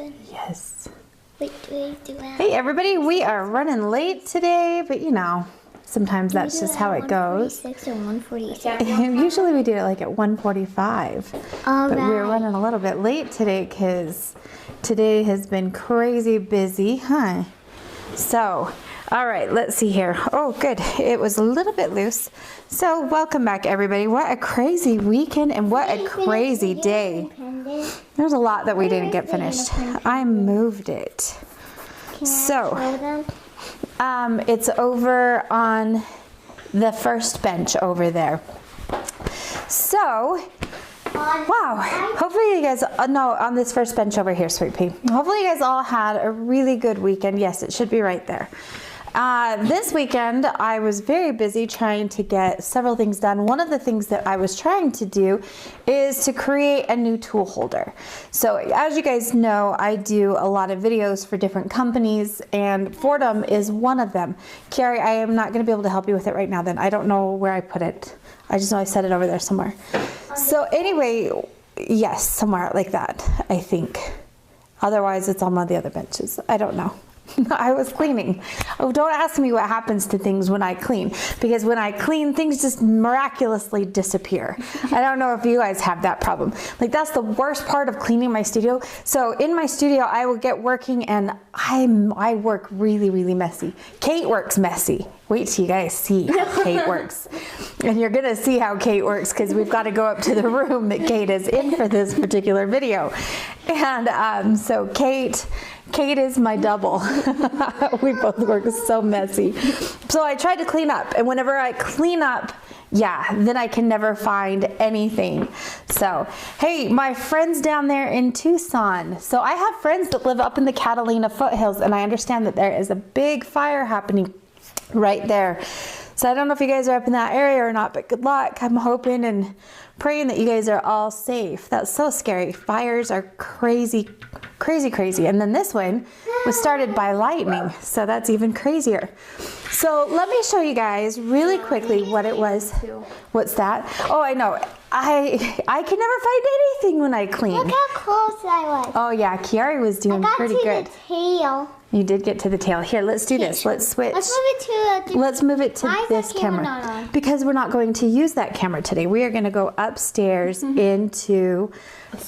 something? Yes. Wait, do I? Hey everybody, we are running late today, but you know, sometimes that's just how it goes. 1:46 or 1:47. Usually we do it like at 1:45, but we're running a little bit late today because today has been crazy busy, huh? So, all right, let's see here. Oh, good. It was a little bit loose. So, welcome back, everybody. What a crazy weekend and what a crazy day. There's a lot that we didn't get finished. I moved it. So, it's over on the first bench over there. So, wow. Hopefully you guys, no, on this first bench over here, Sweet Pea. Hopefully you guys all had a really good weekend. Yes, it should be right there. This weekend, I was very busy trying to get several things done. One of the things that I was trying to do is to create a new tool holder. So as you guys know, I do a lot of videos for different companies, and Fordham is one of them. Kiari, I am not going to be able to help you with it right now then. I don't know where I put it. I just know I set it over there somewhere. So anyway, yes, somewhere like that, I think. Otherwise, it's on one of the other benches. I don't know. I was cleaning. Oh, don't ask me what happens to things when I clean, because when I clean, things just miraculously disappear. I don't know if you guys have that problem. Like, that's the worst part of cleaning my studio. So in my studio, I will get working and I work really, really messy. Kate works messy. Wait till you guys see how Kate works. And you're gonna see how Kate works because we've got to go up to the room that Kate is in for this particular video. And so Kate is my double. We both work so messy. So I tried to clean up, and whenever I clean up, yeah, then I can never find anything. So, hey, my friends down there in Tucson. So I have friends that live up in the Catalina foothills, and I understand that there is a big fire happening right there. So I don't know if you guys are up in that area or not, but good luck. I'm hoping and praying that you guys are all safe. That's so scary. Fires are crazy, crazy, crazy. And then this one was started by lightning, so that's even crazier. So let me show you guys really quickly what it was. What's that? Oh, I know. I can never find anything when I clean. Look how close I was. Oh yeah, Kiari was doing pretty good. I got to the tail. You did get to the tail. Here, let's do this. Let's switch. Let's move it to this camera. Because we're not going to use that camera today. We are going to go upstairs into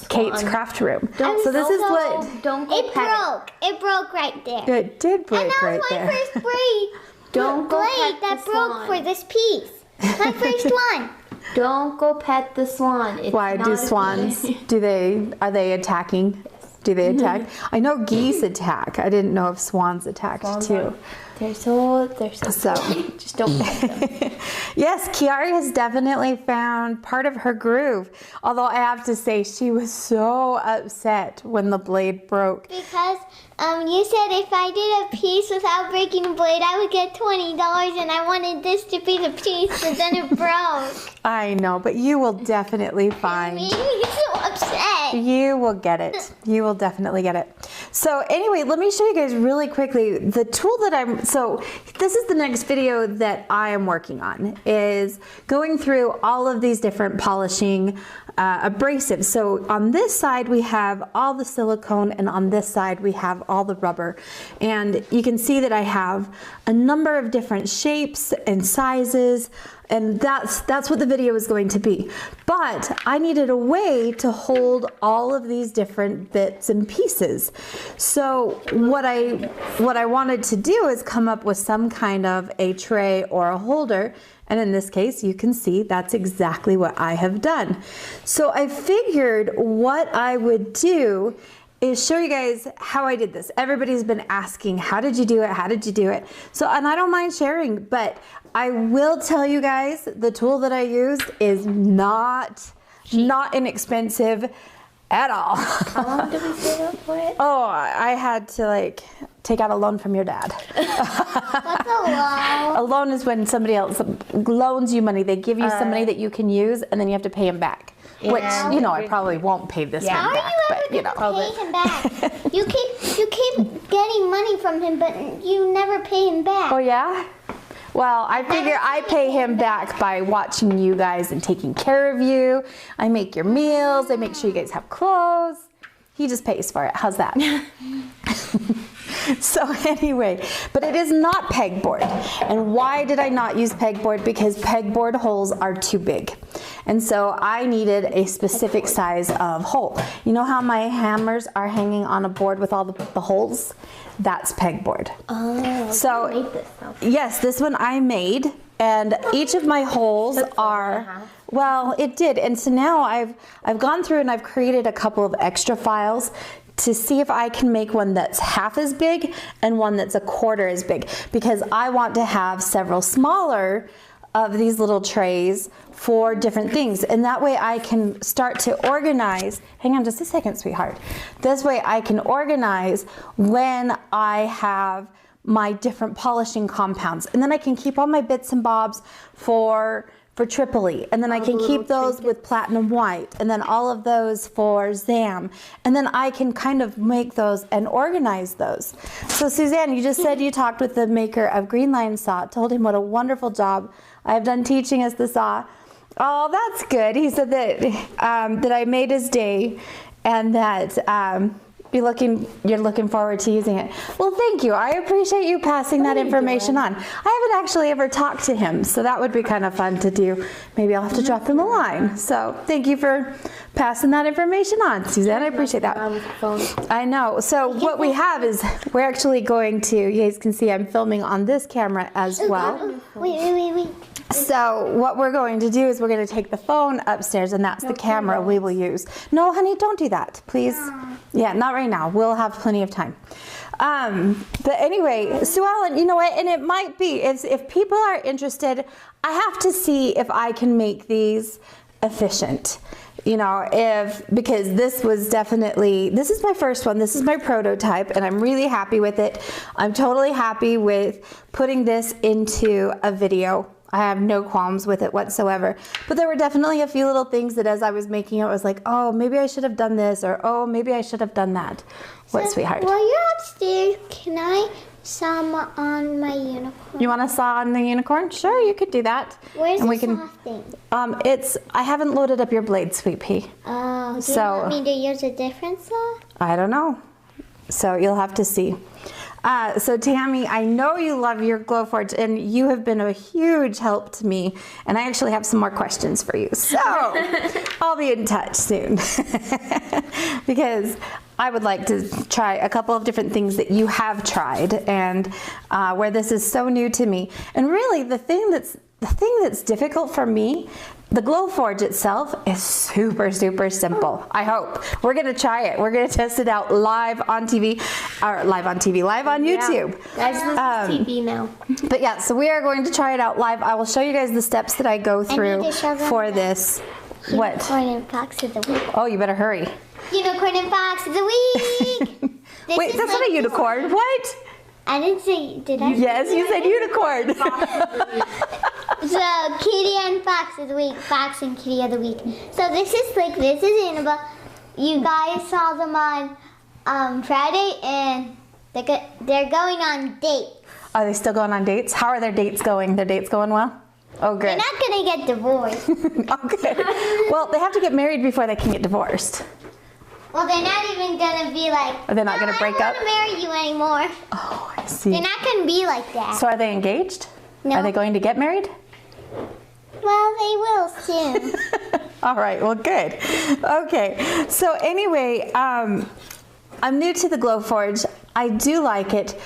Kate's craft room. So this is what... Don't go pet it. It broke right there. It did break right there. And that was my first blade. Don't go blade pet that the broke swan. for this piece. My first one. Don't go pet the swan. It's Why do swans? Are they attacking? Do they attack? I know geese attack. I didn't know if swans attacked too. They're so just don't pet them. Yes, Kiari has definitely found part of her groove. Although I have to say, she was so upset when the blade broke. Because you said if I did a piece without breaking a blade, I would get $20, and I wanted this to be the piece, but then it broke. I know, but you will definitely find. It made me so upset. You will get it. You will definitely get it. So anyway, let me show you guys really quickly the tool that so this is the next video that I am working on, is going through all of these different polishing abrasives. So on this side we have all the silicone, and on this side we have all the rubber. And you can see that I have a number of different shapes and sizes, and that's what the video is going to be. But I needed a way to hold all of these different bits and pieces. So what I wanted to do is come up with some kind of a tray or a holder. And in this case, you can see that's exactly what I have done. So I figured what I would do is show you guys how I did this. Everybody's been asking, how did you do it? How did you do it? So, and I don't mind sharing, but I will tell you guys, the tool that I used is not inexpensive at all. How long did we save up for it? Oh, I had to take out a loan from your dad. What's a loan? A loan is when somebody else loans you money. They give you some money that you can use, and then you have to pay him back. Yeah. Which, you know, I probably won't pay this man back, but you know. How are you ever pay him back? You keep getting money from him, but you never pay him back. Oh yeah? Well, I figure I pay him back by watching you guys and taking care of you. I make your meals. I make sure you guys have clothes. He just pays for it. How's that? So anyway, but it is not pegboard. And why did I not use pegboard? Because pegboard holes are too big. And so I needed a specific size of hole. You know how my hammers are hanging on a board with all the holes? That's pegboard. Oh, so you made this now. Yes, this one I made, and each of my holes are, well, it did. And so now I've gone through and I've created a couple of extra files to see if I can make one that's half as big and one that's a quarter as big, because I want to have several smaller of these little trays for different things, and that way I can start to organize. Hang on just a second, sweetheart. This way I can organize when I have my different polishing compounds, and then I can keep all my bits and bobs for Tripoli, and then I can keep those with platinum white, and then all of those for Zam, and then I can kind of make those and organize those. So Suzanne, you just said you talked with the maker of Green Line Saw, told him what a wonderful job I've done teaching us the saw. Oh, that's good. He said that that I made his day, and that you're looking forward to using it. Well, thank you. I appreciate you passing that information on. I haven't actually ever talked to him, so that would be kind of fun to do. Maybe I'll have to drop him a line. So thank you for passing that information on, Suzanne. I appreciate that. I know. So what we have is we're actually going to, you guys can see I'm filming on this camera as well. Wait. So what we're going to do is we're going to take the phone upstairs, and that's the camera we will use. No, honey, don't do that, please. Yeah, not right now. We'll have plenty of time. But anyway, Sue Ellen, you know what? And it might be, if people are interested, I have to see if I can make these efficient. You know, because this was definitely, this is my first one. This is my prototype, and I'm really happy with it. I'm totally happy with putting this into a video. I have no qualms with it whatsoever. But there were definitely a few little things that as I was making it, I was like, oh, maybe I should have done this, or oh, maybe I should have done that. What, sweetheart? While you're upstairs, can I saw on my unicorn? You want to saw on the unicorn? Sure, you could do that. Where's and the saw thing? I haven't loaded up your blade, Sweet Pea. Oh, do you want me to use a different saw? I don't know. So you'll have to see. So Tammy, I know you love your GlowForge, and you have been a huge help to me, and I actually have some more questions for you. So I'll be in touch soon because I would like to try a couple of different things that you have tried, and where this is so new to me. And really the thing that's difficult for me, the GlowForge itself is super, super simple. I hope. We're gonna try it. We're gonna test it out live on TV, or live on YouTube. Yeah. Guys, this is TV now. But yeah, so we are going to try it out live. I will show you guys the steps that I go through for this. What? Unicorn and Fox of the Week. Oh, you better hurry. Unicorn and Fox of the Week. Wait, that's not a unicorn. What? I didn't say, did I? Yes, you said unicorn. So, Kitty and Fox of the Week. Fox and Kitty of the Week. So this is Annabelle. You guys saw them on Friday, and they're going on dates. Are they still going on dates? How are their dates going? Their dates going well? Oh, good. They're not going to get divorced. Okay. Well, they have to get married before they can get divorced. Well, they're not even going to be like, Are they not going to break up? I don't want to marry you anymore. Oh, I see. They're not going to be like that. So are they engaged? No. Are they going to get married? Well, they will soon. All right, well, good. Okay, so anyway, I'm new to the GlowForge. I do like it.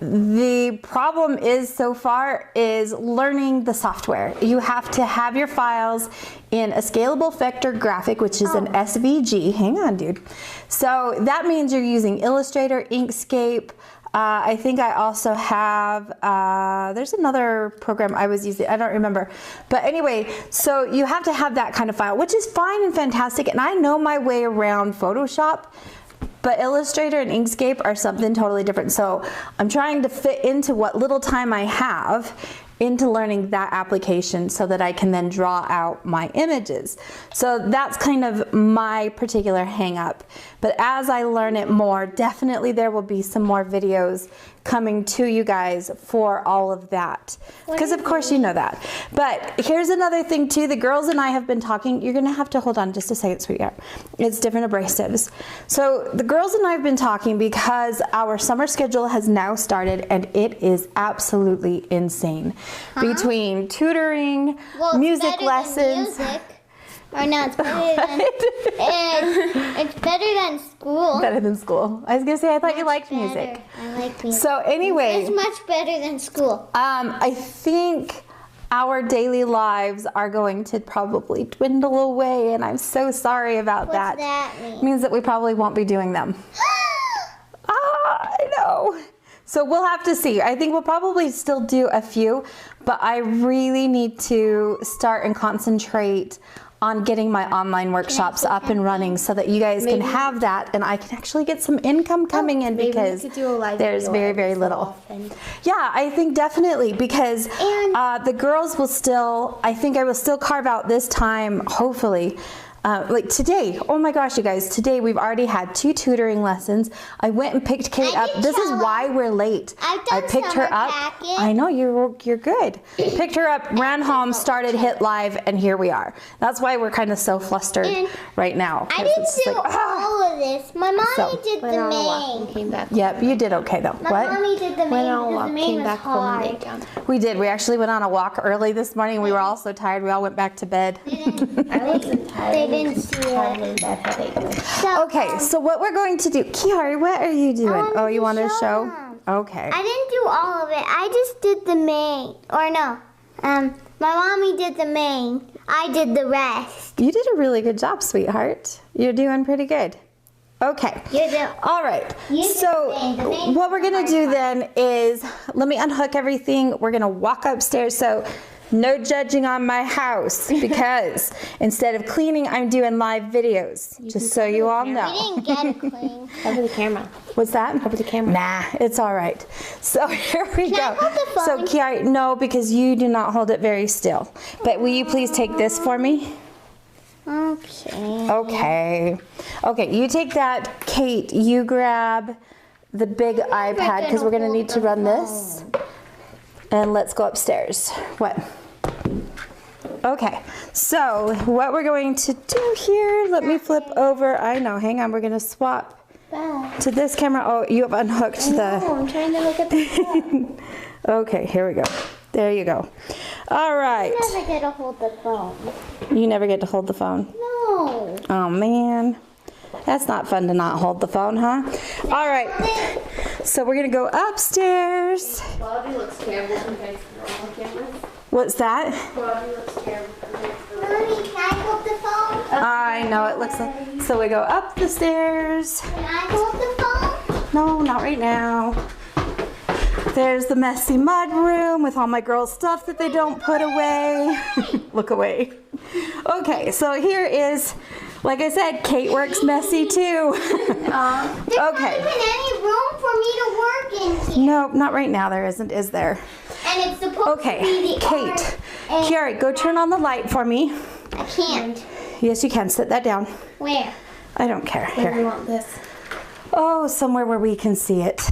The problem is so far is learning the software. You have to have your files in a scalable vector graphic, which is an SVG. Hang on, dude. So that means you're using Illustrator, Inkscape. I think I also have, there's another program I was using, I don't remember. But anyway, so you have to have that kind of file, which is fine and fantastic. And I know my way around Photoshop, but Illustrator and Inkscape are something totally different. So I'm trying to fit into what little time I have into learning that application so that I can then draw out my images. So that's kind of my particular hang up. But as I learn it more, definitely there will be some more videos coming to you guys for all of that. Because of course you know that. But here's another thing too. The girls and I have been talking. You're going to have to hold on just a second, sweetheart. It's different abrasives. So the girls and I have been talking because our summer schedule has now started and it is absolutely insane. Between tutoring, music lessons. Or no, it's better than it's better than school. Better than school. I was gonna say I thought you liked music. I like music. So anyway, it's much better than school. I think our daily lives are going to probably dwindle away, and I'm so sorry about that. What's that mean? It means that we probably won't be doing them. I know. So we'll have to see. I think we'll probably still do a few, but I really need to start and concentrate on getting my online workshops up and running so that you guys can have that and I can actually get some income coming in because there's very, very little. Yeah, I think definitely because the girls will still, I think I will still carve out this time, hopefully. Like today, oh my gosh, you guys, today we've already had 2 tutoring lessons. I went and picked Kate up. This is why we're late. I picked her up. I know, you're good. Picked her up, ran home, started Hit Live, and here we are. That's why we're kind of so flustered right now. I didn't do all of this. My mommy did the main. Yep, you did okay though. My mommy did the main. Came back home and laid down. We did. We actually went on a walk early this morning. We were all so tired. We all went back to bed. I wasn't tired. They didn't see it. Okay, so what we're going to do, Kiari, what are you doing? Oh, you want to show? Okay. I didn't do all of it. I just did the main. Or no, my mommy did the main. I did the rest. You did a really good job, sweetheart. You're doing pretty good. Okay. All right. So what we're going to do then is, let me unhook everything. We're going to walk upstairs. So no judging on my house because instead of cleaning, I'm doing live videos. Just so you all know. We didn't get it clean. Over the camera. What's that? Over the camera. Nah, it's all right. So here we go. Can I hold the phone? So Kiara, no, because you do not hold it very still. But will you please take this for me? Okay. Okay. Okay, you take that. Kate, you grab the big iPad because we're going to need to run this. And let's go upstairs. What? Okay, so what we're going to do here, let me flip over. I know, hang on, we're going to swap to this camera. Oh, you have unhooked No, I'm trying to look at the phone. Okay, here we go. There you go. All right. I never get to hold the phone. You never get to hold the phone? No. Oh, man. That's not fun to not hold the phone, huh? All right. So we're going to go upstairs. Quality looks terrible compared to normal cameras. What's that? Quality looks terrible compared to normal. Mommy, can I hold the phone? I know it looks like. So we go up the stairs. Can I hold the phone? No, not right now. There's the messy mud room with all my girls' stuff that they don't put away. Look away. Okay, so here is, like I said, Kate works messy too. There's not even any room for me to work in here. No, not right now. There isn't, is there? And it's supposed to be the Kate. Kiara, go turn on the light for me. I can't. Yes, you can. Sit that down. Where? I don't care. Where do Here. you want this? Oh, somewhere where we can see it.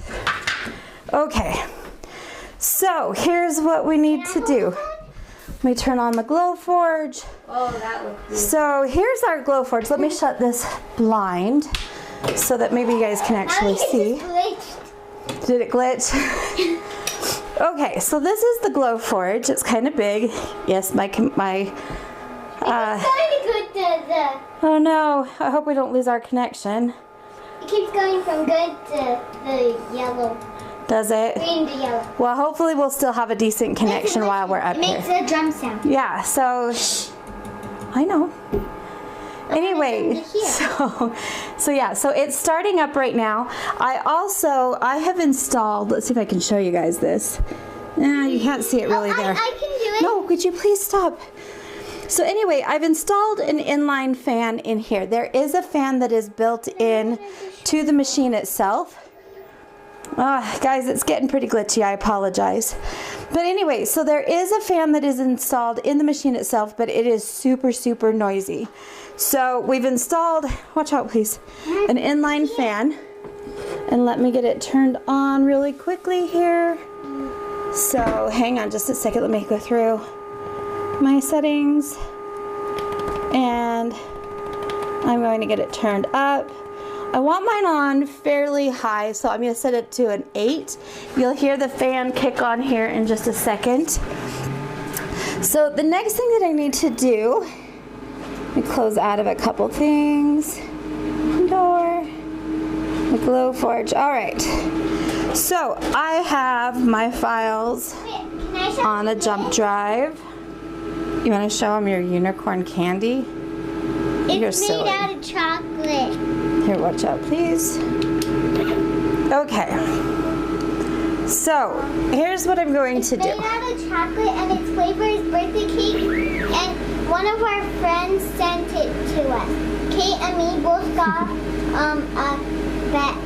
Okay. So here's what we need to do. Let me turn on the GlowForge. Oh, that looks good. So here's our GlowForge. Let me shut this blind so that maybe you guys can actually see. Did it glitch? Okay, so this is the GlowForge. It's kind of big. Yes, my. Oh no! I hope we don't lose our connection. It keeps going from good to the yellow. Does it? Green to yellow. Well, hopefully we'll still have a decent connection while we're up here. It makes a drum sound. Yeah. So. I know. Anyway, so yeah, so it's starting up right now. I have installed, let's see if I can show you guys this. Nah, you can't see it really there. I can do it. No, could you please stop? So anyway, I've installed an inline fan in here. There is a fan that is built in to the machine itself. Guys, it's getting pretty glitchy. I apologize. But anyway, so there is a fan that is installed in the machine itself, but it is super, super noisy. So we've installed, watch out please, an inline fan. And let me get it turned on really quickly here. So hang on just a second. Let me go through my settings. And I'm going to get it turned up. I want mine on fairly high, so I'm going to set it to an 8. You'll hear the fan kick on here in just a second. So the next thing that I need to do, let me close out of a couple things. Door, the GlowForge. All right. So I have my files on a jump drive. You want to show them your unicorn candy? It's made out of chocolate. Here, watch out, please. Okay. So, here's what I'm going to do. It's made out of chocolate and its flavor is birthday cake. And one of our friends sent it to us. Kate and me both got a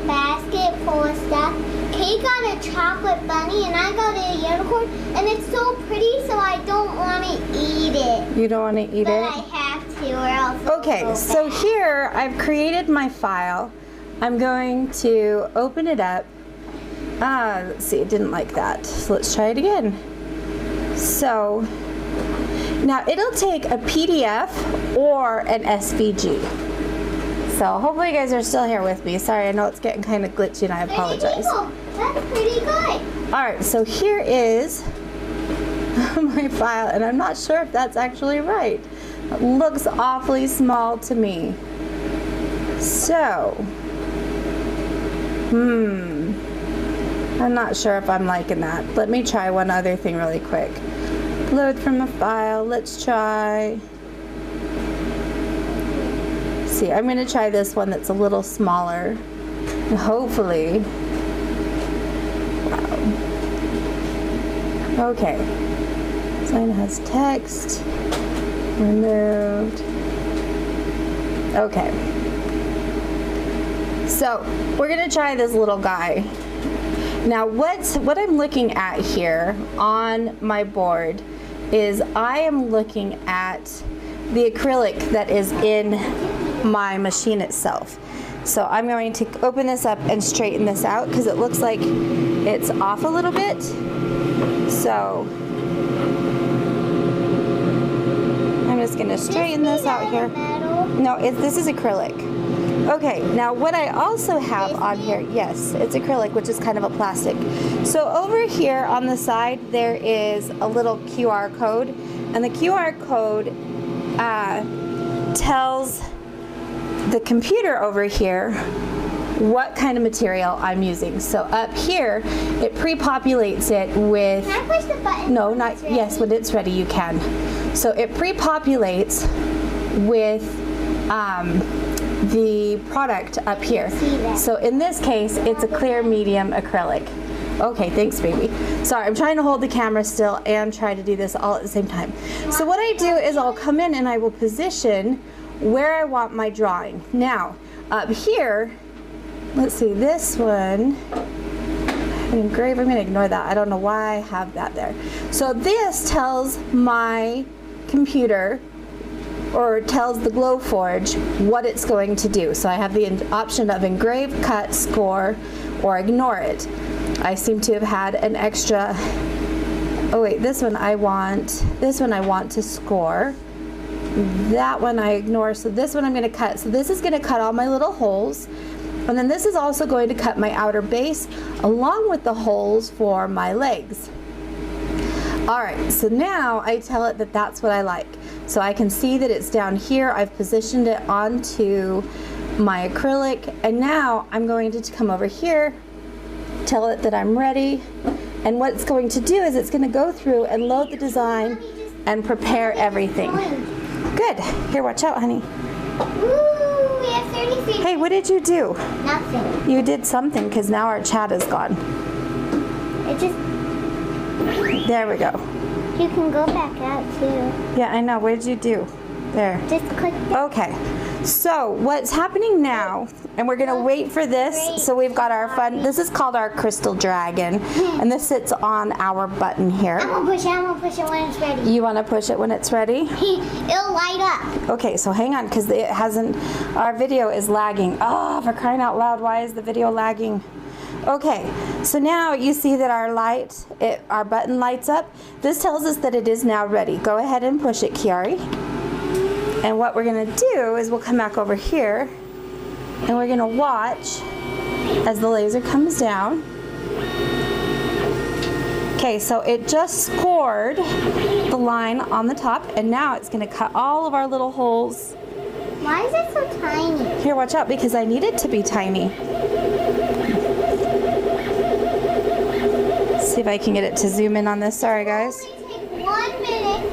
basket full of stuff. Kate got a chocolate bunny and I got a unicorn. And it's so pretty, so I don't want to eat it. You don't want to eat but it? I have to, or else. Okay, so here I've created my file. I'm going to open it up. Let's see, it didn't like that. So let's try it again. So now it'll take a PDF or an SVG. So hopefully you guys are still here with me. Sorry, I know it's getting kind of glitchy and I apologize. That's pretty good. All right, so here is my file, and I'm not sure if that's actually right. It looks awfully small to me. So, I'm not sure if I'm liking that. Let me try one other thing really quick. Load from a file. Let's try. See, I'm going to try this one that's a little smaller. And hopefully. Wow. Okay. Sign has text. Removed. Okay. So we're gonna try this little guy. Now what I'm looking at here on my board is I am looking at the acrylic that is in my machine itself. So I'm going to open this up and straighten this out because it looks like it's off a little bit. So I'm just going to straighten this out here. No, this is acrylic. Okay, now what I also have on here, yes, it's acrylic, which is kind of a plastic. So over here on the side, there is a little QR code, and the QR code tells the computer over here what kind of material I'm using. So up here, it pre-populates it with... Can I push the button? No, not... Yes, when it's ready, you can. So it pre-populates with the product up here. So in this case, it's a clear medium acrylic. Okay, thanks, baby. Sorry, I'm trying to hold the camera still and try to do this all at the same time. So what I do is I'll come in and I will position where I want my drawing. Now, up here, let's see, this one, engrave, I'm going to ignore that. I don't know why I have that there. So this tells my computer, or tells the GlowForge what it's going to do. So I have the option of engrave, cut, score, or ignore it. I seem to have had an extra, oh wait, this one I want to score. That one I ignore, so this one I'm going to cut. So this is going to cut all my little holes. And then this is also going to cut my outer base along with the holes for my legs. All right, so now I tell it that that's what I like. So I can see that it's down here. I've positioned it onto my acrylic, and now I'm going to come over here, tell it that I'm ready, and what it's going to do is it's going to go through and load the design and prepare everything. Good. Here, watch out, honey. Ooh, we have 33. Hey, what did you do? Nothing. You did something because now our chat is gone. It just... There we go. You can go back out too. Yeah, I know. What did you do? There. Just click the... Okay. So what's happening now, and we're gonna wait for this. So we've got our fun, this is called our crystal dragon, and this sits on our button here. I'm gonna push it when it's ready. You wanna push it when it's ready? It'll light up. Okay, so hang on, because it hasn't, our video is lagging. Oh, for crying out loud, why is the video lagging? Okay, so now you see that our button lights up. This tells us that it is now ready. Go ahead and push it, Kiari. And what we're gonna do is we'll come back over here and we're gonna watch as the laser comes down. Okay, so it just scored the line on the top, and now it's gonna cut all of our little holes. Why is it so tiny? Here, watch out, because I need it to be tiny. See if I can get it to zoom in on this. Sorry, guys. It only takes 1 minute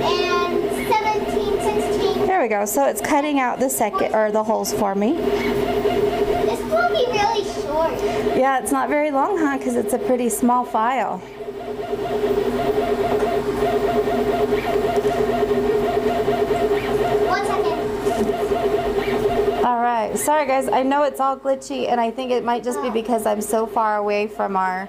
and 17, 16. There we go. So it's cutting out the holes for me. This will be really short. Yeah, it's not very long, huh? Because it's a pretty small file. 1 second. All right. Sorry, guys. I know it's all glitchy, and I think it might just be because I'm so far away from our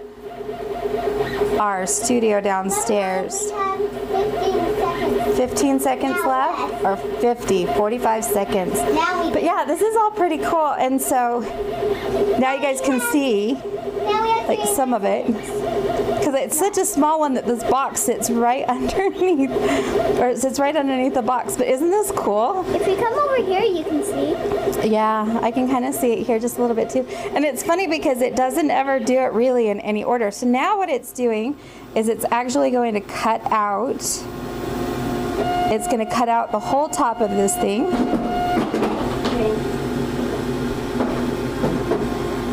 studio downstairs. We have 15 seconds. 15 seconds left, or 50, 45 seconds. But yeah, this is all pretty cool, and so now you guys can see like some of it, because it's such a small one that this box sits right underneath, or it sits right underneath the box. But isn't this cool? If you come over here, you can see. Yeah, I can kind of see it here just a little bit too. And it's funny because it doesn't ever do it really in any order. So now what it's doing is it's actually going to cut out, it's going to cut out the whole top of this thing.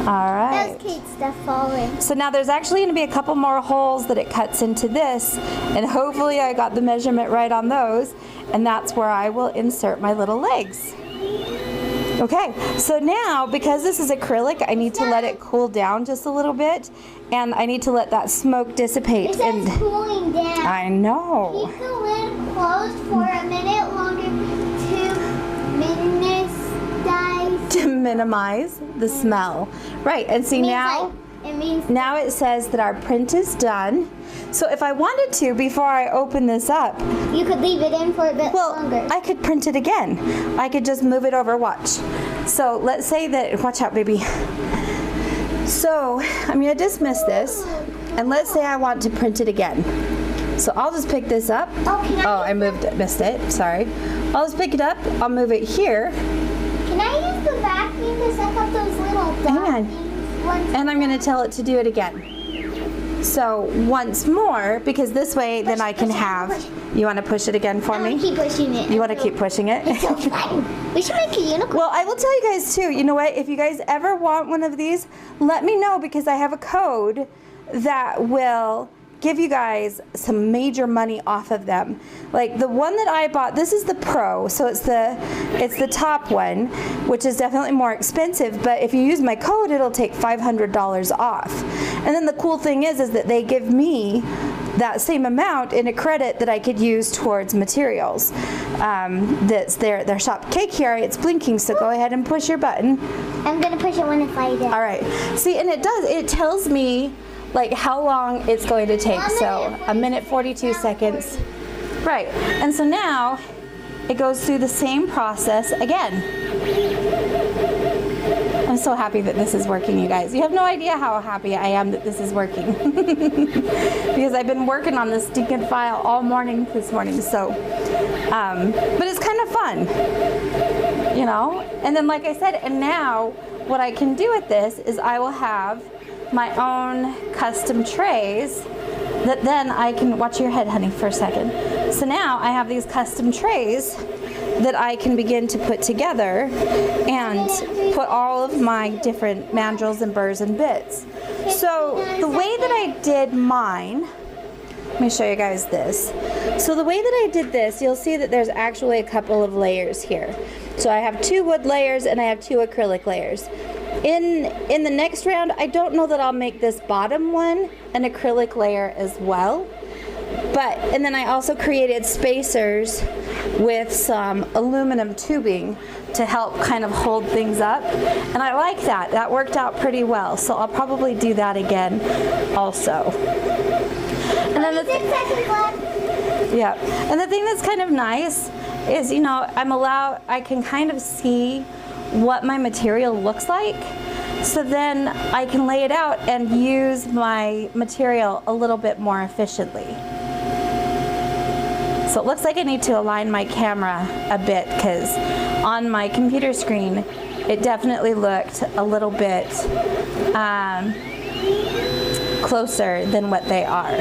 All right. That was Kate's stuff falling. So now there's actually going to be a couple more holes that it cuts into this, and hopefully I got the measurement right on those, and that's where I will insert my little legs. Okay, so now because this is acrylic, I need to let it cool down just a little bit, and I need to let that smoke dissipate. It says cooling down. I know. Keep the lid closed for a minute longer to minimize the smell. Right, and see now, now it says that our print is done. So if I wanted to, before I open this up, you could leave it in for a bit longer. I could print it again. I could just move it over, watch. So let's say that, watch out, baby. So I'm gonna dismiss this, and let's say I want to print it again. So I'll just pick this up. Oh, I missed it, sorry. I'll just pick it up, I'll move it here. Can I use the vacuum to suck up those little things? And I'm gonna tell it to do it again. So once more, because this way then I can have, you wanna push it again for me? Keep pushing it. You wanna keep pushing it? It's so fun. We should make a unicorn. Well, I will tell you guys too, you know what, if you guys ever want one of these, let me know, because I have a code that will give you guys some major money off of them. Like the one that I bought, this is the Pro, so it's the top one, which is definitely more expensive, but if you use my code, it'll take $500 off. And then the cool thing is that they give me that same amount in a credit that I could use towards materials. That's their shop. Okay, Kiara, it's blinking, so go ahead and push your button. I'm gonna push it when it's lighted. All right. See, and it tells me like how long it's going to take. So 1 minute 42 seconds. Right. And so now it goes through the same process again. I'm so happy that this is working, you guys. You have no idea how happy I am that this is working. Because I've been working on this stinking file all morning this morning. So, but it's kind of fun, you know? And then like I said, and now what I can do with this is I will have my own custom trays that then I can, watch your head, honey, for a second. So now I have these custom trays that I can begin to put together and put all of my different mandrels and burrs and bits. So the way that I did mine, let me show you guys this. So the way that I did this, you'll see that there's actually a couple of layers here. So I have 2 wood layers and I have 2 acrylic layers. In the next round, I don't know that I'll make this bottom one an acrylic layer as well. And then I also created spacers with some aluminum tubing to help kind of hold things up. And I like that. That worked out pretty well. So I'll probably do that again also. And then and the thing that's kind of nice is, you know, I can kind of see what my material looks like. So then I can lay it out and use my material a little bit more efficiently. So it looks like I need to align my camera a bit because on my computer screen it definitely looked a little bit closer than what they are.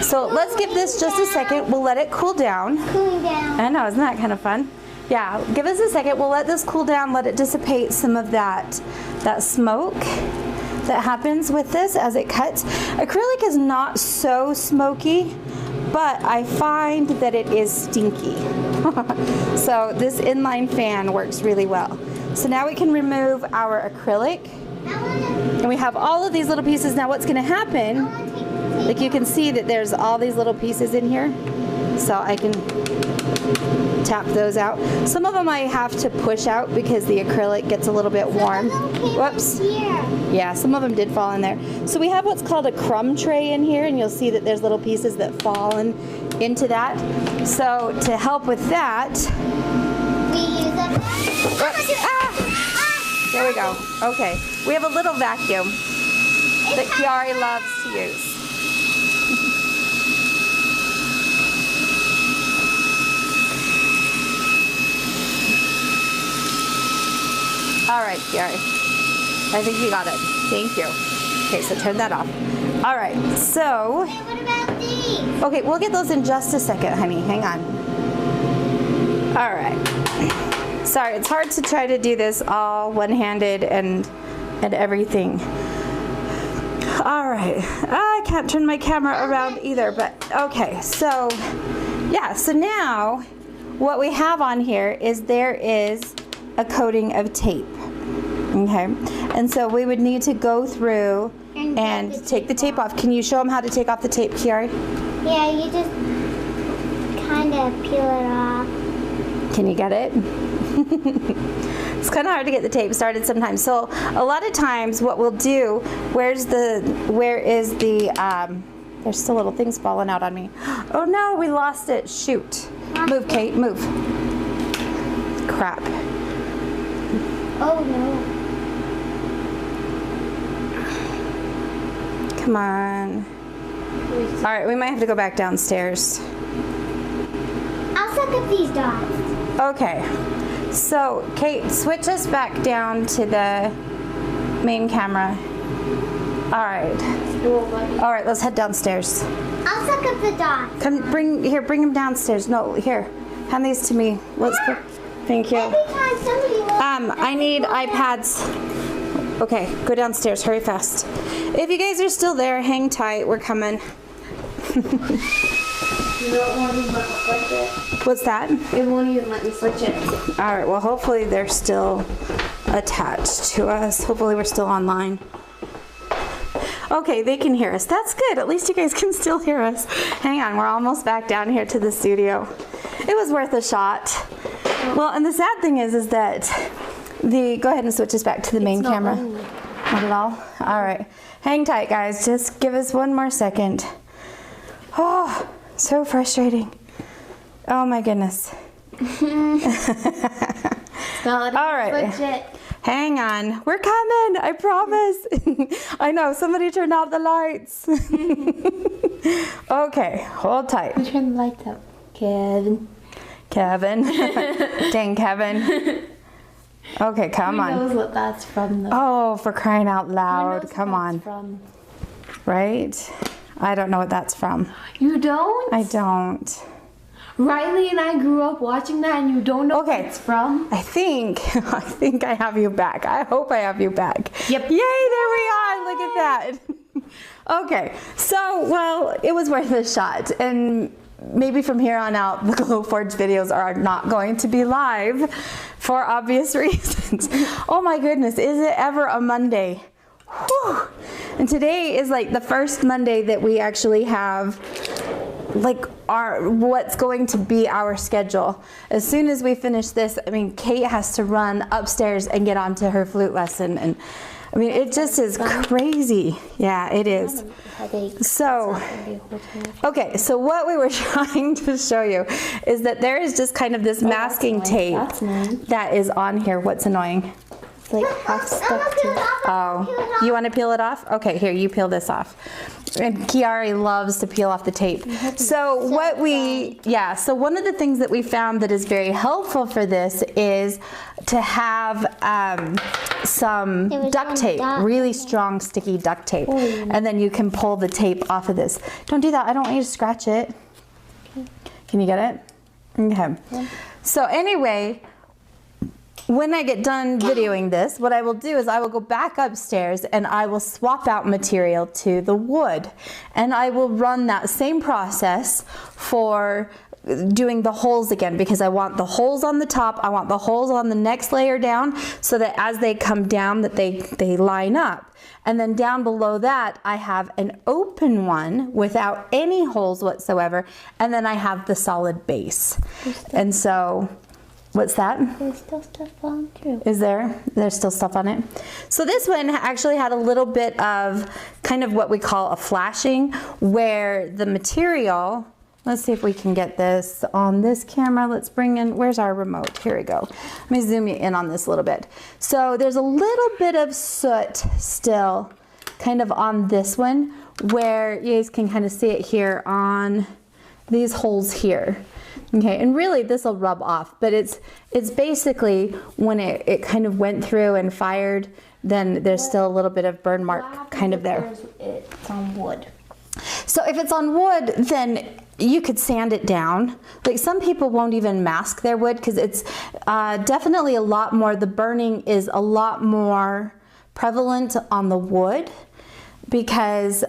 So let's give this just a second. We'll let it cool down. Cooling down. I know, isn't that kind of fun? Yeah, give us a second. We'll let this cool down, let it dissipate some of that smoke that happens with this as it cuts. Acrylic is not so smoky, but I find that it is stinky. So this inline fan works really well. So now we can remove our acrylic. And we have all of these little pieces. Now what's gonna happen, like you can see that there's all these little pieces in here. So I can tap those out. Some of them I have to push out because the acrylic gets a little bit warm. Whoops. Yeah, some of them did fall in there. So we have what's called a crumb tray in here, and you'll see that there's little pieces that fall into that. So to help with that, We use a... whoops, there we go. Okay, we have a little vacuum that Kiari loves to use. All right, Kiari. I think you got it. Thank you. Okay, so turn that off. All right, so... Hey, what about these? Okay, we'll get those in just a second, honey. Hang on. All right. Sorry, it's hard to try to do this all one-handed and everything. All right. I can't turn my camera around either, but okay. So, yeah, so now what we have on here is there is a coating of tape. Okay, and so we would need to go through and take the tape off. Can you show them how to take off the tape, Kiari? Yeah, you just kind of peel it off. Can you get it? It's kind of hard to get the tape started sometimes. So a lot of times what we'll do, where is the, there's still little things falling out on me. Oh no, we lost it. Shoot. Move, Kate, move. Crap. Oh no. Come on. All right, we might have to go back downstairs. I'll suck up these dots. Okay, so Kate, switch us back down to the main camera. All right, let's head downstairs. I'll suck up the dots. Come, bring them downstairs. No, here, hand these to me. Let's go. Thank you. Every time somebody looks, I need iPads. Okay, go downstairs, hurry fast. If you guys are still there, hang tight, we're coming. You don't want to let me switch it. What's that? It won't even let me switch it. All right, well, hopefully they're still attached to us. Hopefully we're still online. Okay, they can hear us. That's good. At least you guys can still hear us. Hang on, we're almost back down here to the studio. It was worth a shot. Well, and the sad thing is that go ahead and switch us back to the main camera. Not at all? All right. Hang tight, guys. Just give us one more second. Oh, so frustrating. Oh my goodness. All right. Switch it. Hang on. We're coming. I promise. I know. Somebody turned out the lights. Okay. Hold tight. Who turned the lights out? Kevin. Dang, Kevin. Okay, come on. Who knows what that's from, though? Oh, for crying out loud. Come on. From? Right? I don't know what that's from. You don't? I don't. Riley and I grew up watching that, and you don't know Okay. what it's from? I think I have you back. I hope I have you back. Yep. Yay, there we are. Look at that. Okay, so, well, it was worth a shot. And maybe from here on out, the GlowForge videos are not going to be live for obvious reasons. Oh my goodness, is it ever a Monday? Whew. And today is like the first Monday that we actually have like what's going to be our schedule. As soon as we finish this, I mean, Kate has to run upstairs and get onto her flute lesson, and I mean, it just is crazy. Yeah, it is. So, okay, so what we were trying to show you is that there is just kind of this masking tape that is on here. What's annoying? It's like half stuck to it. Oh, you want to peel it off? Okay, here, you peel this off. And Kiari loves to peel off the tape. So one of the things that we found that is very helpful for this is to have some duct tape, really strong sticky duct tape. And then you can pull the tape off of this. Don't do that, I don't want you to scratch it. Can you get it? Okay. So anyway, when I get done videoing this, what I will do is I will go back upstairs and I will swap out material to the wood. And I will run that same process for doing the holes again, because I want the holes on the top, I want the holes on the next layer down, so that as they come down that they line up. And then down below that I have an open one without any holes whatsoever, and then I have the solid base. And so, what's that? There's still stuff on through. Is there? There's still stuff on it. So this one actually had a little bit of kind of what we call a flashing, where the material, let's see if we can get this on this camera. Let's bring in, where's our remote? Here we go. Let me zoom you in on this a little bit. So there's a little bit of soot still kind of on this one, where you guys can kind of see it here on these holes here. Okay, and really this will rub off, but it's basically when it kind of went through and fired, then there's still a little bit of burn mark kind of there. It's on wood. So if it's on wood, then you could sand it down. Like some people won't even mask their wood because it's definitely a lot more, the burning is a lot more prevalent on the wood because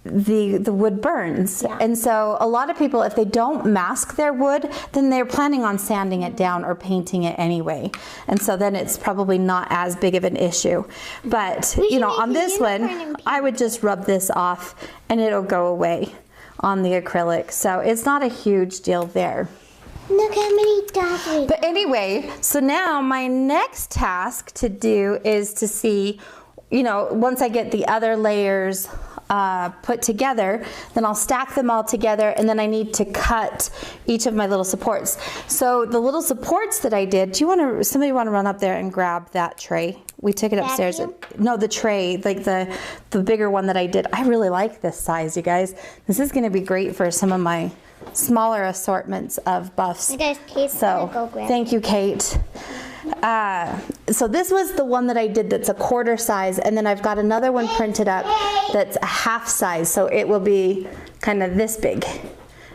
the wood burns. Yeah. And so a lot of people, if they don't mask their wood, then they're planning on sanding it down or painting it anyway. And so then it's probably not as big of an issue. But, you know, on this one, I would just rub this off and it'll go away on the acrylic. So it's not a huge deal there. Look how many dots. But anyway, so now my next task to do is to see, you know, once I get the other layers put together, then I'll stack them all together, and then I need to cut each of my little supports. So the little supports that I did, somebody want to run up there and grab that tray? We took it upstairs. No, the tray, like the bigger one that I did. I really like this size, you guys. This is going to be great for some of my smaller assortments of buffs. You guys, Kate's gonna go grab. Thank you, Kate. So this was the one that I did that's a quarter size, and then I've got another one printed up that's a half size, so it will be kind of this big.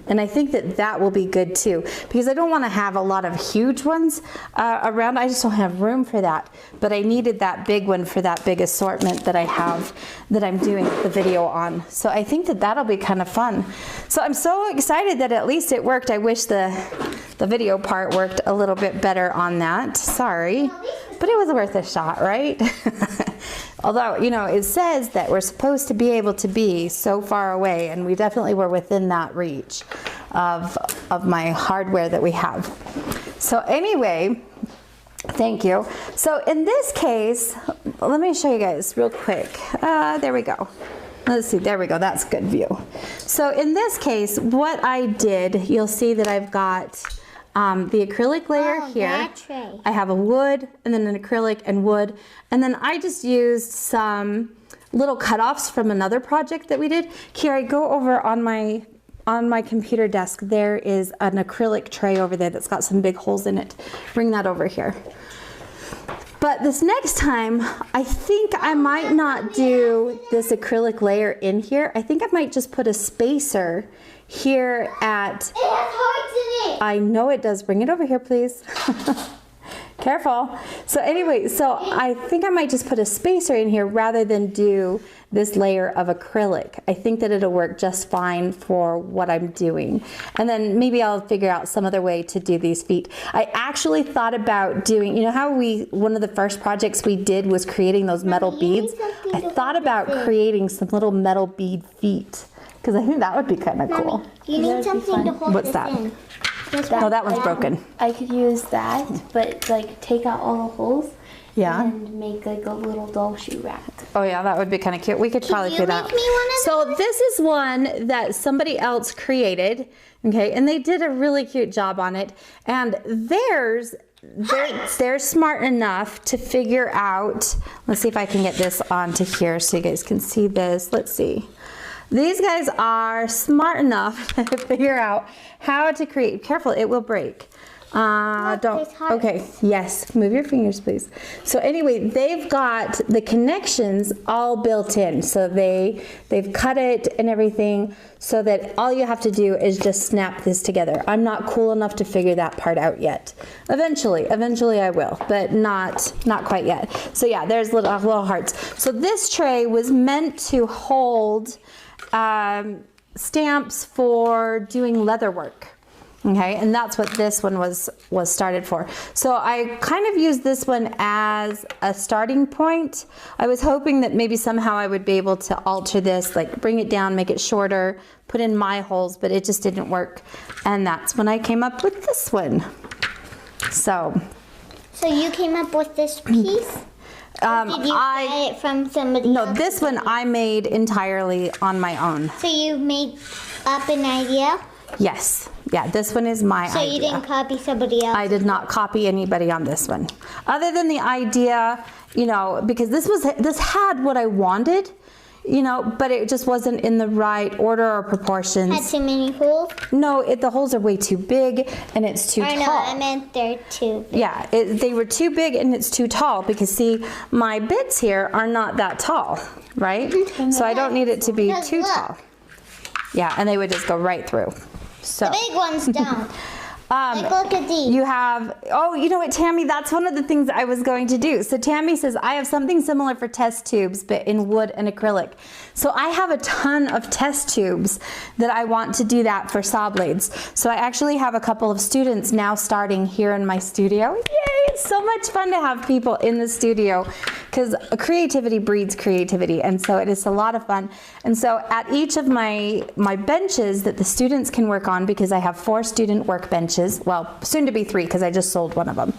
And I think that that will be good too, because I don't want to have a lot of huge ones around. I just don't have room for that. But I needed that big one for that big assortment that I have, that I'm doing the video on. So I think that that'll be kind of fun. So I'm so excited that at least it worked. I wish the video part worked a little bit better on that. Sorry. But it was worth a shot, right? Although, you know, it says that we're supposed to be able to be so far away, and we definitely were within that reach of my hardware that we have. So anyway, thank you. So in this case, let me show you guys real quick. There we go. Let's see, there we go, that's good view. So in this case, what I did, you'll see that I've got the acrylic layer here. I have a wood and then an acrylic and wood, and then I just used some little cutoffs from another project that we did. Kiara, go over on my computer desk. There is an acrylic tray over there that's got some big holes in it. Bring that over here. But this next time, I think I might not do this acrylic layer in here. I think I might just put a spacer here at... It has hearts in it! I know it does. Bring it over here, please. Careful. So anyway, so I think I might just put a spacer in here rather than do this layer of acrylic. I think that it'll work just fine for what I'm doing. And then maybe I'll figure out some other way to do these feet. I actually thought about doing, you know how one of the first projects we did was creating those metal beads? I thought about creating some little metal bead feet Because I think that would be kind of cool. You need something to hold What's this that? in. No, that one's broken. I could use that, but like take out all the holes. Yeah. And make like a little doll shoe rack. Oh yeah, that would be kind of cute. We could probably do that. Make me one of So this is one that somebody else created, okay, and they did a really cute job on it. And they're smart enough to figure out. Let's see if I can get this onto here so you guys can see this. Let's see. These guys are smart enough to figure out how to create. Careful, it will break. Don't. Okay. Yes. Move your fingers, please. So anyway, they've got the connections all built in. So they've cut it and everything so that all you have to do is just snap this together. I'm not cool enough to figure that part out yet. Eventually I will, but not quite yet. So yeah, there's little hearts. So this tray was meant to hold stamps for doing leather work. Okay, and that's what this one was started for. So I kind of used this one as a starting point. I was hoping that maybe somehow I would be able to alter this, like bring it down, make it shorter, put in my holes, but it just didn't work. And that's when I came up with this one. So you came up with this piece? Or did you buy it from somebody else? No, this one I made entirely on my own. So you made up an idea? Yes. Yeah, this one is my idea. So you didn't copy somebody else? I did not copy anybody on this one. Other than the idea, you know, because this had what I wanted, you know, but it just wasn't in the right order or proportions. Had too many holes? No, the holes are way too big and it's too tall. No, I meant they're too big. Yeah, they were too big and it's too tall because see, my bits here are not that tall, right? So I don't need it to be too tall. Yeah, and they would just go right through. So. The big ones don't. Like, look at these. You have, oh, you know what, Tammy, that's one of the things I was going to do. So Tammy says, I have something similar for test tubes, but in wood and acrylic. So I have a ton of test tubes that I want to do that for saw blades. So I actually have a couple of students now starting here in my studio. Yay, it's so much fun to have people in the studio because creativity breeds creativity. And so it is a lot of fun. And so at each of my benches that the students can work on, because I have 4 student workbenches, well, soon to be 3 because I just sold one of them.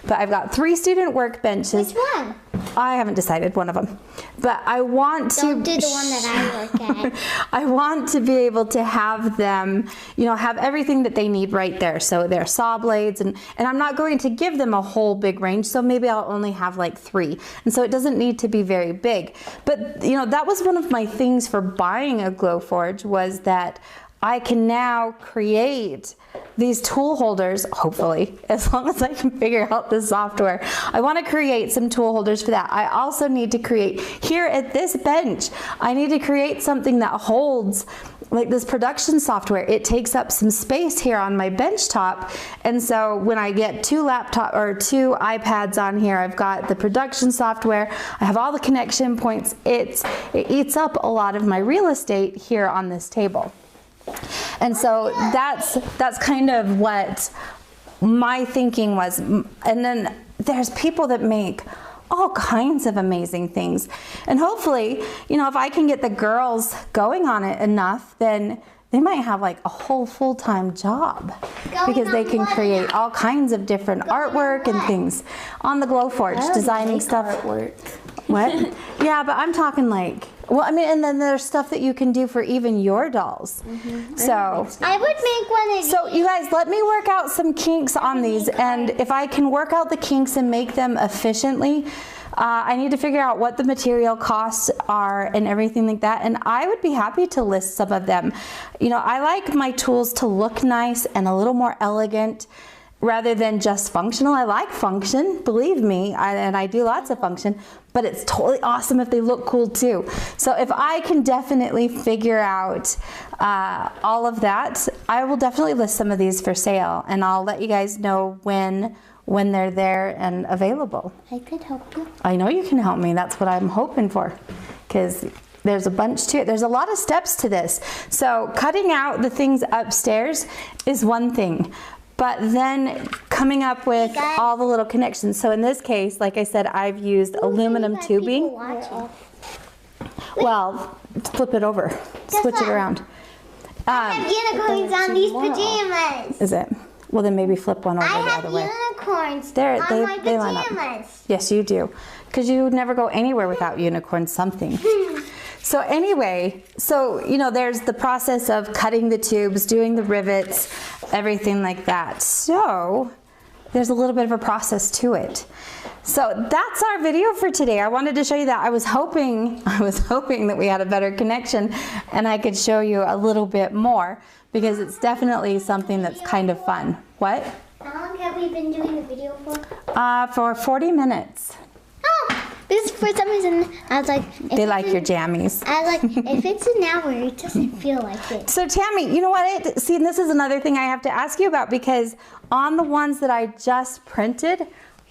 But I've got 3 student workbenches. Which one? I haven't decided one of them. But I want to... Don't do the one that I work at. I want to be able to have them, you know, have everything that they need right there. So their saw blades, and I'm not going to give them a whole big range, so maybe I'll only have like 3. And so it doesn't need to be very big. But, you know, that was one of my things for buying a GlowForge, was that I can now create these tool holders, hopefully, as long as I can figure out the software. I want to create some tool holders for that. I also need to create, here at this bench, I need to create something that holds, like this production software. It takes up some space here on my bench top. And so when I get 2 iPads on here, I've got the production software, I have all the connection points. It eats up a lot of my real estate here on this table. And so that's kind of what my thinking was. And then there's people that make all kinds of amazing things. And hopefully, you know, if I can get the girls going on it enough, then they might have like a whole full-time job because they can create all kinds of different artwork and things on the GlowForge, designing stuff. Artwork. What? Yeah, but I'm talking like, well, I mean, and then there's stuff that you can do for even your dolls. So I would make one of these. So you guys, let me work out some kinks on these, and if I can work out the kinks and make them efficiently, I need to figure out what the material costs are and everything like that, and I would be happy to list some of them. You know, I like my tools to look nice and a little more elegant rather than just functional. I like function, believe me, and I do lots of function, but it's totally awesome if they look cool too. So if I can definitely figure out all of that, I will definitely list some of these for sale, and I'll let you guys know when they're there and available. I could help you. I know you can help me. That's what I'm hoping for, because there's a bunch to it. There's a lot of steps to this. So cutting out the things upstairs is one thing, but then coming up with all the little connections. So in this case, like I said, I've used aluminum tubing. Well, Flip it over. Switch it around. I have unicorns on these pajamas. Is it? Well, then maybe flip one over the other way. I have unicorns There, on my they line up. pajamas. Yes, you do. Because you would never go anywhere without unicorn something. So anyway, you know, there's the process of cutting the tubes, doing the rivets, everything like that. So there's a little bit of a process to it. So that's our video for today. I wanted to show you that. I was hoping that we had a better connection and I could show you a little bit more, because it's definitely something that's kind of fun. What? How long have we been doing the video for? For 40 minutes. Oh, because for some reason I was like, They like your jammies. I was like, if it's an hour, it doesn't feel like it. So Tammy, you know what? See, this is another thing I have to ask you about, because on the ones that I just printed,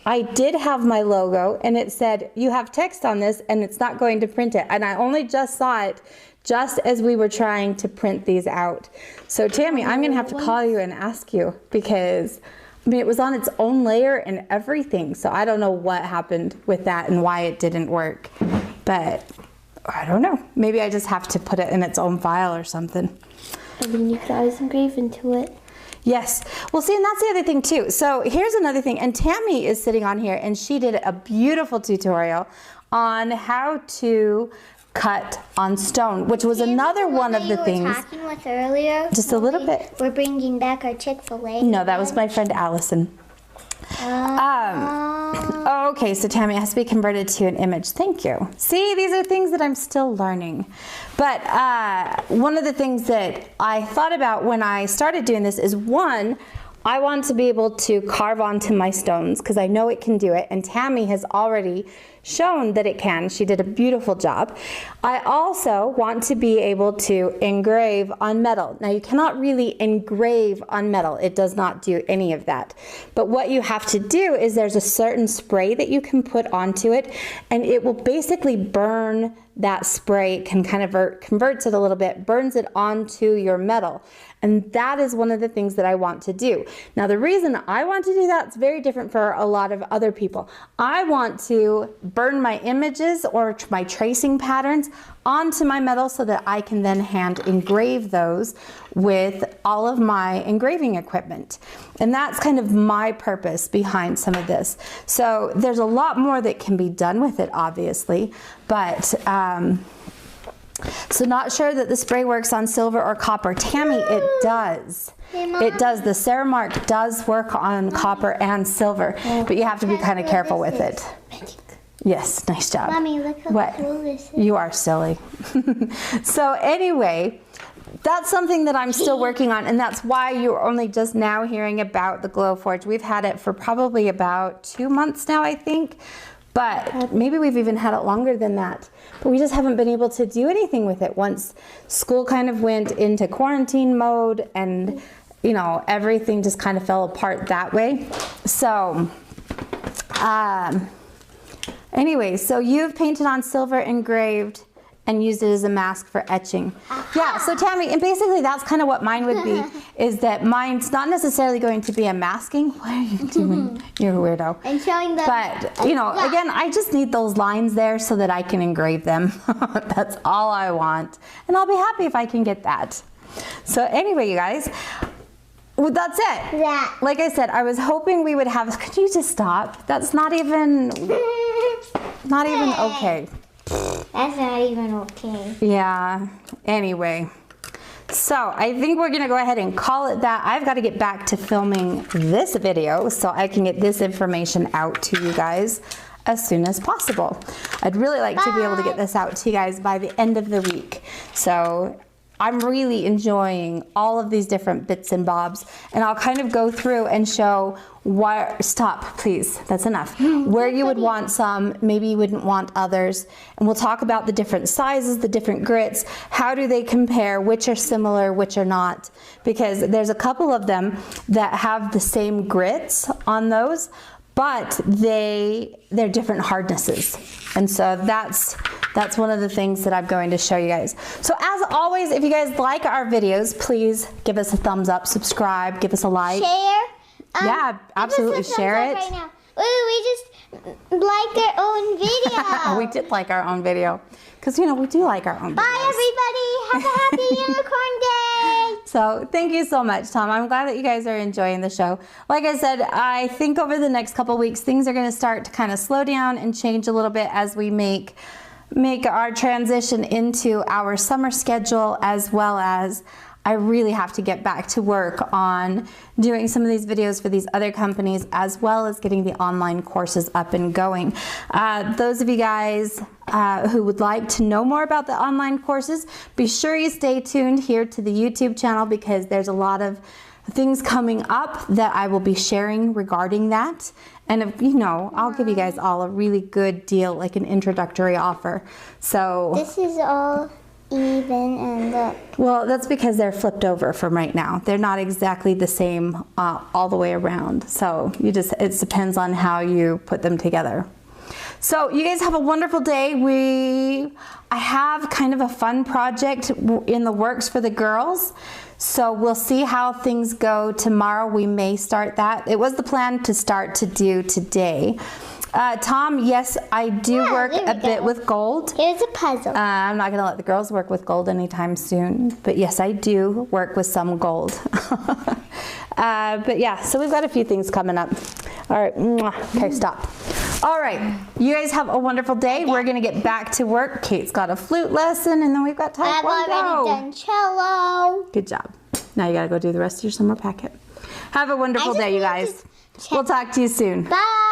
I did have my logo and it said, you have text on this and it's not going to print it. And I only just saw it just as we were trying to print these out. So Tammy, I'm gonna have to call you and ask you, because I mean, it was on its own layer and everything. So I don't know what happened with that and why it didn't work. But I don't know. Maybe I just have to put it in its own file or something. And then you could always engrave into it. Yes. Well, see, and that's the other thing too. So here's another thing. And Tammy is sitting on here and she did a beautiful tutorial on how to cut on stone, which was another one of the things. You were talking with earlier. Just a little bit. We're bringing back our Chick-fil-A. No, that was my friend Allison. Okay, so Tammy, it has to be converted to an image. Thank you. See, these are things that I'm still learning. But one of the things that I thought about when I started doing this is, one, I want to be able to carve onto my stones because I know it can do it, and Tammy has already shown that it can. She did a beautiful job. I also want to be able to engrave on metal. Now, you cannot really engrave on metal. It does not do any of that. But what you have to do is there's a certain spray that you can put onto it, and it will basically burn that spray. It can kind of converts it a little bit, burns it onto your metal. And that is one of the things that I want to do. Now, the reason I want to do that is very different for a lot of other people. I want to burn my images or my tracing patterns onto my metal so that I can then hand engrave those with all of my engraving equipment. And that's kind of my purpose behind some of this. So there's a lot more that can be done with it, obviously, but so not sure that the spray works on silver or copper. Tammy, it does. It does. The Ceramark does work on copper and silver, but you have to be kind of careful with it. Yes, nice job. Mommy, look how cool this is. You are silly. So anyway, that's something that I'm still working on, and that's why you're only just now hearing about the GlowForge. We've had it for probably about 2 months now, I think. But maybe we've even had it longer than that. But we just haven't been able to do anything with it once school kind of went into quarantine mode and, you know, everything just kind of fell apart that way. So, anyway, so you've painted on silver engraved and used it as a mask for etching. Yeah, so Tammy, and basically that's kind of what mine would be, is that mine's not necessarily going to be a masking. What are you doing? You're a weirdo. And showing them. But, you know, again, I just need those lines there so that I can engrave them. That's all I want. And I'll be happy if I can get that. So anyway, you guys, well, that's it. Yeah. Like I said, I was hoping we would have, could you just stop? That's not even okay. That's not even okay. Yeah, anyway. So I think we're gonna go ahead and call it that. I've got to get back to filming this video so I can get this information out to you guys as soon as possible. I'd really like to be able to get this out to you guys by the end of the week. So I'm really enjoying all of these different bits and bobs, and I'll kind of go through and show why, stop please, that's enough, where you would want some, maybe you wouldn't want others, and we'll talk about the different sizes, the different grits, how do they compare, which are similar, which are not, because there's a couple of them that have the same grits on those, but they're different hardnesses. And so that's one of the things that I'm going to show you guys. So as always, if you guys like our videos, please give us a thumbs up, subscribe, give us a like. Share. Yeah, absolutely share it. Right now. Ooh, like our own video. We did like our own video. Because, you know, we do like our own videos. Bye, everybody. Have a happy unicorn day. So thank you so much, Tom. I'm glad that you guys are enjoying the show. Like I said, I think over the next couple weeks, things are going to start to kind of slow down and change a little bit as we make our transition into our summer schedule, as well as I really have to get back to work on doing some of these videos for these other companies, as well as getting the online courses up and going. Those of you guys who would like to know more about the online courses, be sure you stay tuned here to the YouTube channel, because there's a lot of things coming up that I will be sharing regarding that. And if, you know, I'll give you guys all a really good deal, like an introductory offer. So this is all even and look. Well, that's because they're flipped over from right now. They're not exactly the same all the way around. So it depends on how you put them together. So you guys have a wonderful day. I have kind of a fun project in the works for the girls. So we'll see how things go tomorrow. We may start that. It was the plan to start to do today. Tom, yes, I do work a bit with gold. Here's a puzzle. I'm not going to let the girls work with gold anytime soon. But yes, I do work with some gold. But yeah, so we've got a few things coming up. All right. Okay, stop. All right. You guys have a wonderful day. Okay. We're going to get back to work. Kate's got a flute lesson, and then we've got taekwondo. I've already done cello. Good job. Now you got to go do the rest of your summer packet. Have a wonderful day, you guys. We'll talk to you soon. Bye.